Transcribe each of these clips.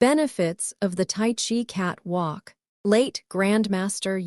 Benefits of the Tai Chi Cat Walk. Late Grandmaster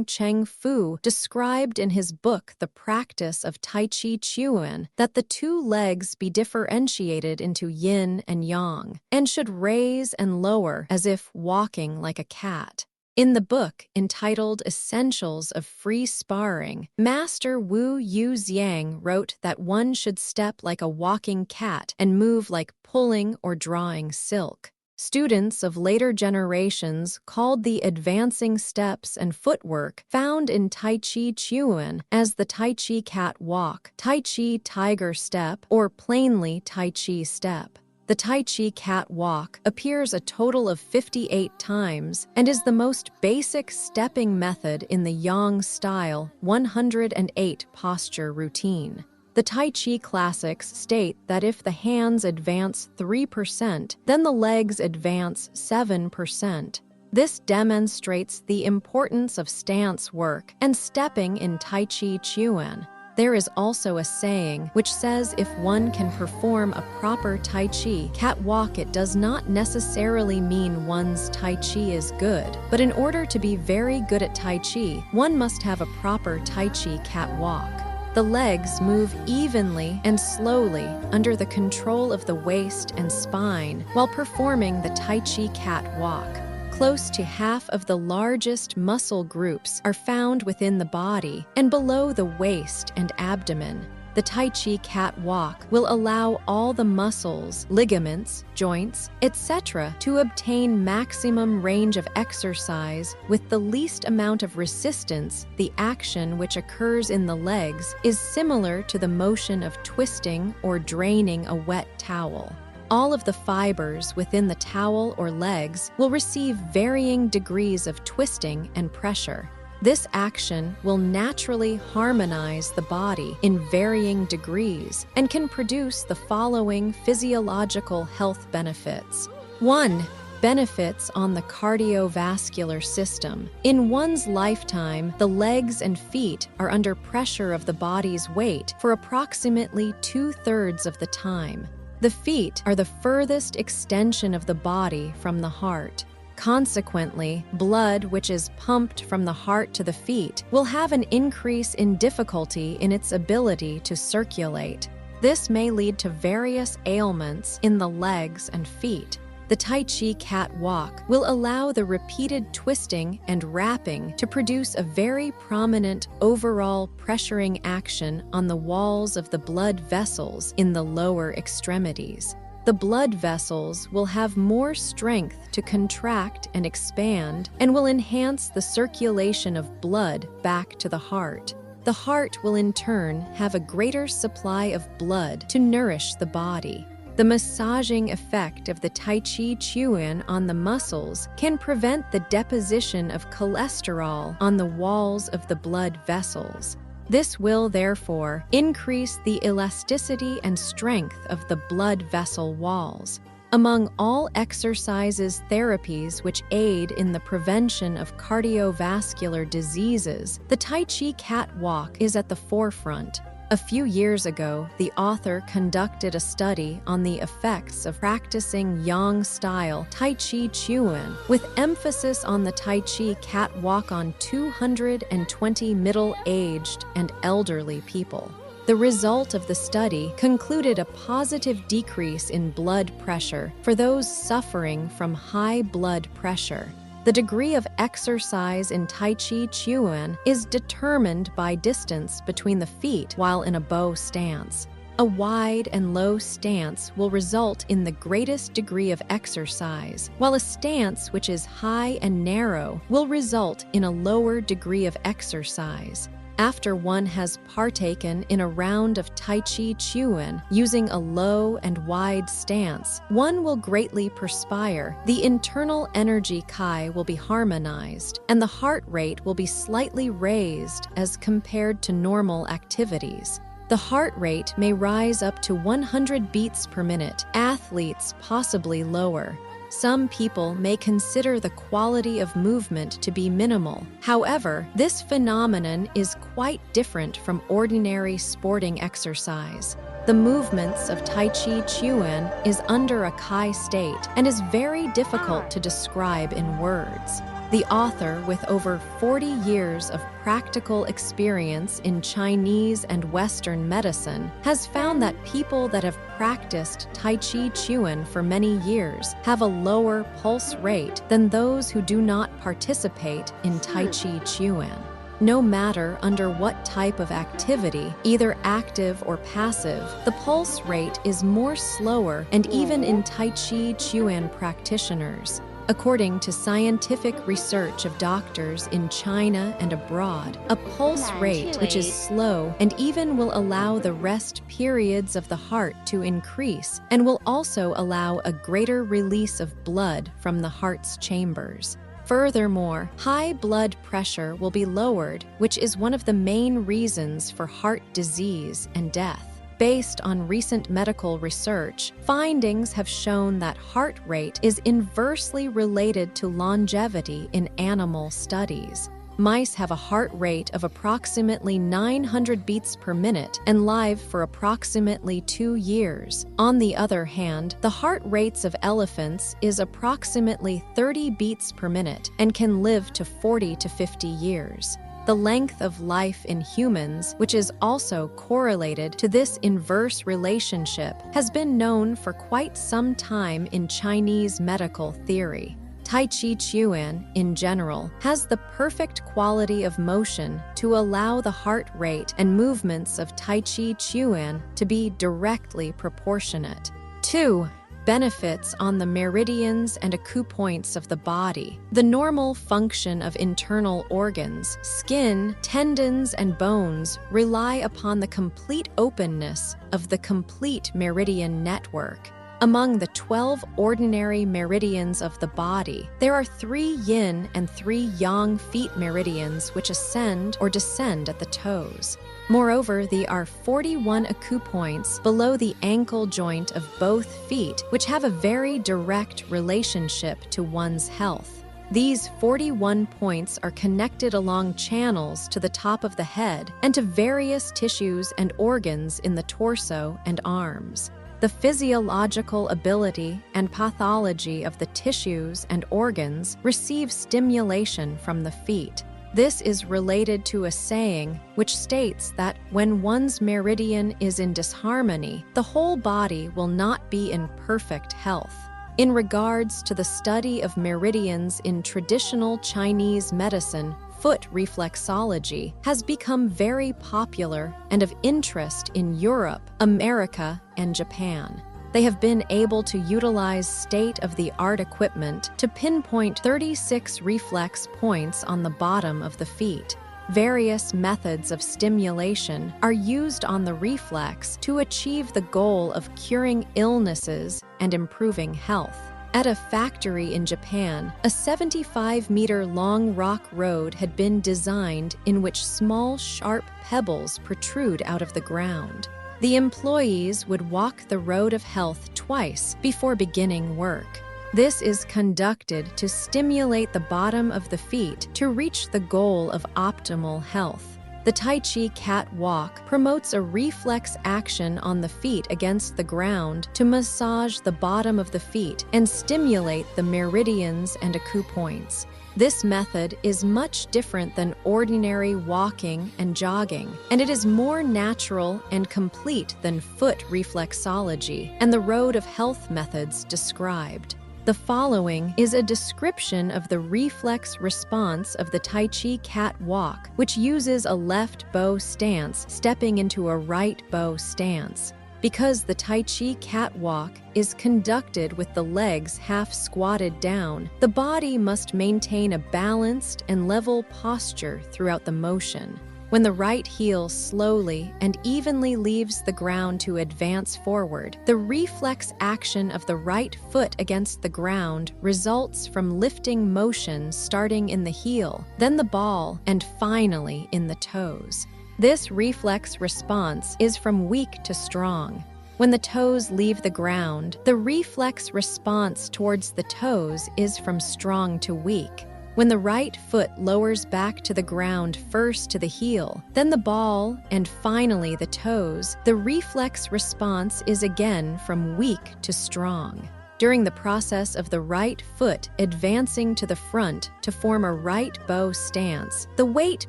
Cheng described in his book The Practice of Tai Chi Chuan that the two legs be differentiated into yin and yang, and should raise and lower as if walking like a cat. In the book entitled Essentials of Free Sparring, Master Wu Yu Zhang wrote that one should step like a walking cat and move like pulling or drawing silk. Students of later generations called the advancing steps and footwork found in Tai Chi Chuan as the Tai Chi Cat Walk, Tai Chi Tiger Step, or plainly Tai Chi Step. The Tai Chi Cat Walk appears a total of 58 times and is the most basic stepping method in the Yang style 108 posture routine. The Tai Chi classics state that if the hands advance 3%, then the legs advance 7%. This demonstrates the importance of stance work and stepping in Tai Chi Chuan. There is also a saying which says if one can perform a proper Tai Chi cat walk, it does not necessarily mean one's Tai Chi is good, but in order to be very good at Tai Chi, one must have a proper Tai Chi cat walk. The legs move evenly and slowly under the control of the waist and spine while performing the Tai Chi Cat Walk. Close to half of the largest muscle groups are found within the body and below the waist and abdomen. The Tai Chi Cat Walk will allow all the muscles, ligaments, joints, etc. to obtain maximum range of exercise with the least amount of resistance. The action which occurs in the legs is similar to the motion of twisting or draining a wet towel. All of the fibers within the towel or legs will receive varying degrees of twisting and pressure. This action will naturally harmonize the body in varying degrees and can produce the following physiological health benefits. 1. Benefits on the cardiovascular system. In one's lifetime, the legs and feet are under pressure of the body's weight for approximately 2/3 of the time. The feet are the furthest extension of the body from the heart. Consequently, blood which is pumped from the heart to the feet will have an increase in difficulty in its ability to circulate. This may lead to various ailments in the legs and feet. The Tai Chi Cat Walk will allow the repeated twisting and wrapping to produce a very prominent overall pressuring action on the walls of the blood vessels in the lower extremities. The blood vessels will have more strength to contract and expand and will enhance the circulation of blood back to the heart. The heart will in turn have a greater supply of blood to nourish the body. The massaging effect of the Tai Chi Chuan on the muscles can prevent the deposition of cholesterol on the walls of the blood vessels. This will therefore increase the elasticity and strength of the blood vessel walls. Among all exercises therapies which aid in the prevention of cardiovascular diseases, the Tai Chi Cat Walk is at the forefront. A few years ago, the author conducted a study on the effects of practicing Yang-style Tai Chi Chuan, with emphasis on the Tai Chi Cat Walk on 220 middle-aged and elderly people. The result of the study concluded a positive decrease in blood pressure for those suffering from high blood pressure. The degree of exercise in Tai Chi Chuan is determined by distance between the feet while in a bow stance. A wide and low stance will result in the greatest degree of exercise, while a stance which is high and narrow will result in a lower degree of exercise. After one has partaken in a round of Tai Chi Chuan using a low and wide stance, one will greatly perspire, the internal energy Chi will be harmonized, and the heart rate will be slightly raised as compared to normal activities. The heart rate may rise up to 100 beats per minute, athletes possibly lower. Some people may consider the quality of movement to be minimal. However, this phenomenon is quite different from ordinary sporting exercise. The movements of Tai Chi Chuan is under a Kai state and is very difficult to describe in words. The author, with over 40 years of practical experience in Chinese and Western medicine, has found that people that have practiced Tai Chi Chuan for many years have a lower pulse rate than those who do not participate in Tai Chi Chuan. No matter under what type of activity, either active or passive, the pulse rate is more slower, and even in Tai Chi Chuan practitioners. According to scientific research of doctors in China and abroad, a pulse rate which is slow and even will allow the rest periods of the heart to increase and will also allow a greater release of blood from the heart's chambers. Furthermore, high blood pressure will be lowered, which is one of the main reasons for heart disease and death. Based on recent medical research, findings have shown that heart rate is inversely related to longevity in animal studies. Mice have a heart rate of approximately 900 beats per minute and live for approximately 2 years. On the other hand, the heart rates of elephants is approximately 30 beats per minute and can live to 40 to 50 years. The length of life in humans, which is also correlated to this inverse relationship, has been known for quite some time in Chinese medical theory. Tai Chi Chuan, in general, has the perfect quality of motion to allow the heart rate and movements of Tai Chi Chuan to be directly proportionate. 2. Benefits on the meridians and acupoints of the body. The normal function of internal organs, skin, tendons, and bones rely upon the complete openness of the complete meridian network. Among the 12 ordinary meridians of the body, there are 3 yin and 3 yang feet meridians which ascend or descend at the toes. Moreover, there are 41 acupoints below the ankle joint of both feet, which have a very direct relationship to one's health. These 41 points are connected along channels to the top of the head and to various tissues and organs in the torso and arms. The physiological ability and pathology of the tissues and organs receive stimulation from the feet. This is related to a saying which states that when one's meridian is in disharmony, the whole body will not be in perfect health. In regards to the study of meridians in traditional Chinese medicine, foot reflexology has become very popular and of interest in Europe, America, and Japan. They have been able to utilize state-of-the-art equipment to pinpoint 36 reflex points on the bottom of the feet. Various methods of stimulation are used on the reflex to achieve the goal of curing illnesses and improving health. At a factory in Japan, a 75-meter-long rock road had been designed in which small, sharp pebbles protrude out of the ground. The employees would walk the road of health twice before beginning work. This is conducted to stimulate the bottom of the feet to reach the goal of optimal health. The Tai Chi cat walk promotes a reflex action on the feet against the ground to massage the bottom of the feet and stimulate the meridians and acupoints. This method is much different than ordinary walking and jogging, and it is more natural and complete than foot reflexology and the road of health methods described. The following is a description of the reflex response of the Tai Chi cat walk, which uses a left bow stance stepping into a right bow stance. Because the Tai Chi cat walk is conducted with the legs half squatted down, the body must maintain a balanced and level posture throughout the motion. When the right heel slowly and evenly leaves the ground to advance forward, the reflex action of the right foot against the ground results from lifting motion starting in the heel, then the ball, and finally in the toes. This reflex response is from weak to strong. When the toes leave the ground, the reflex response towards the toes is from strong to weak. When the right foot lowers back to the ground, first to the heel, then the ball, and finally the toes, the reflex response is again from weak to strong. During the process of the right foot advancing to the front to form a right bow stance, the weight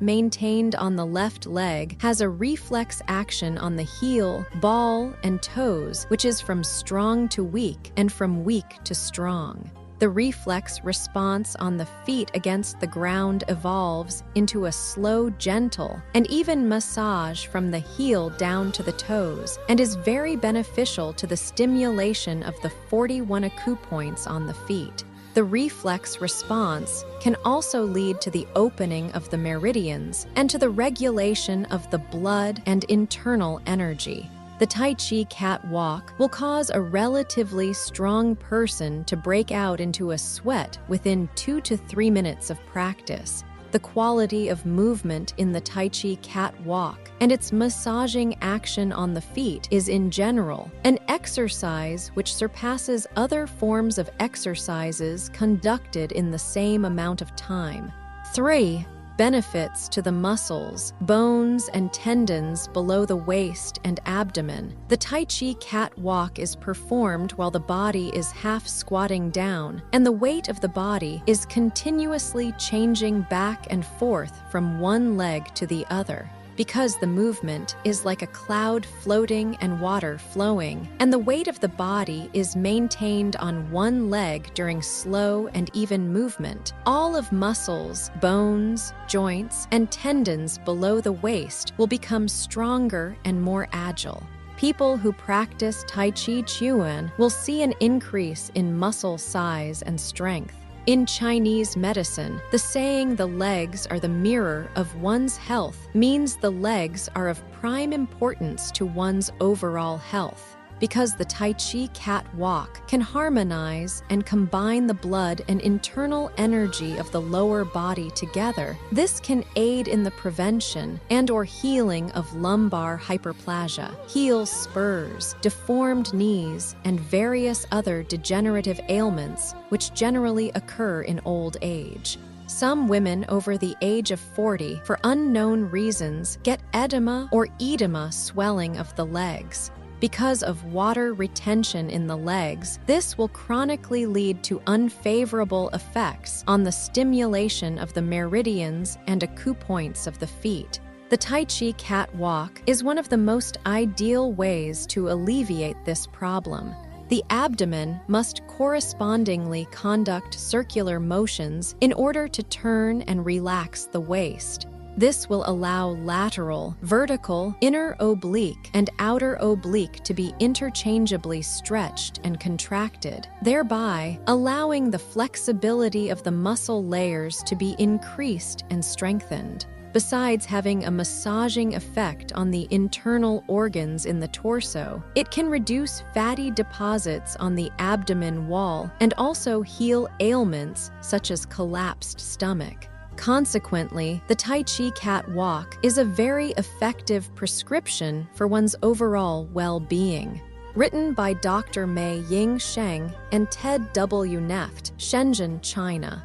maintained on the left leg has a reflex action on the heel, ball, and toes, which is from strong to weak and from weak to strong. The reflex response on the feet against the ground evolves into a slow, gentle, and even massage from the heel down to the toes, and is very beneficial to the stimulation of the 41 acupoints on the feet. The reflex response can also lead to the opening of the meridians and to the regulation of the blood and internal energy. The Tai Chi cat walk will cause a relatively strong person to break out into a sweat within 2 to 3 minutes of practice. The quality of movement in the Tai Chi cat walk and its massaging action on the feet is in general an exercise which surpasses other forms of exercises conducted in the same amount of time. 3. Benefits to the muscles, bones, and tendons below the waist and abdomen. The Tai Chi cat walk is performed while the body is half squatting down, and the weight of the body is continuously changing back and forth from one leg to the other. Because the movement is like a cloud floating and water flowing, and the weight of the body is maintained on one leg during slow and even movement, all of muscles, bones, joints, and tendons below the waist will become stronger and more agile. People who practice Tai Chi Chuan will see an increase in muscle size and strength. In Chinese medicine, the saying "the legs are the mirror of one's health" means the legs are of prime importance to one's overall health. Because the Tai Chi cat walk can harmonize and combine the blood and internal energy of the lower body together, this can aid in the prevention and/or healing of lumbar hyperplasia, heel spurs, deformed knees, and various other degenerative ailments which generally occur in old age. Some women over the age of 40, for unknown reasons, get edema or edema swelling of the legs. Because of water retention in the legs, this will chronically lead to unfavorable effects on the stimulation of the meridians and acupoints of the feet. The Tai Chi cat walk is one of the most ideal ways to alleviate this problem. The abdomen must correspondingly conduct circular motions in order to turn and relax the waist. This will allow lateral, vertical, inner oblique, and outer oblique to be interchangeably stretched and contracted, thereby allowing the flexibility of the muscle layers to be increased and strengthened. Besides having a massaging effect on the internal organs in the torso, it can reduce fatty deposits on the abdomen wall and also heal ailments such as collapsed stomach. Consequently, the Tai Chi cat walk is a very effective prescription for one's overall well-being. Written by Dr. Mei Ying Cheng and Ted W. Neft, Shenzhen, China.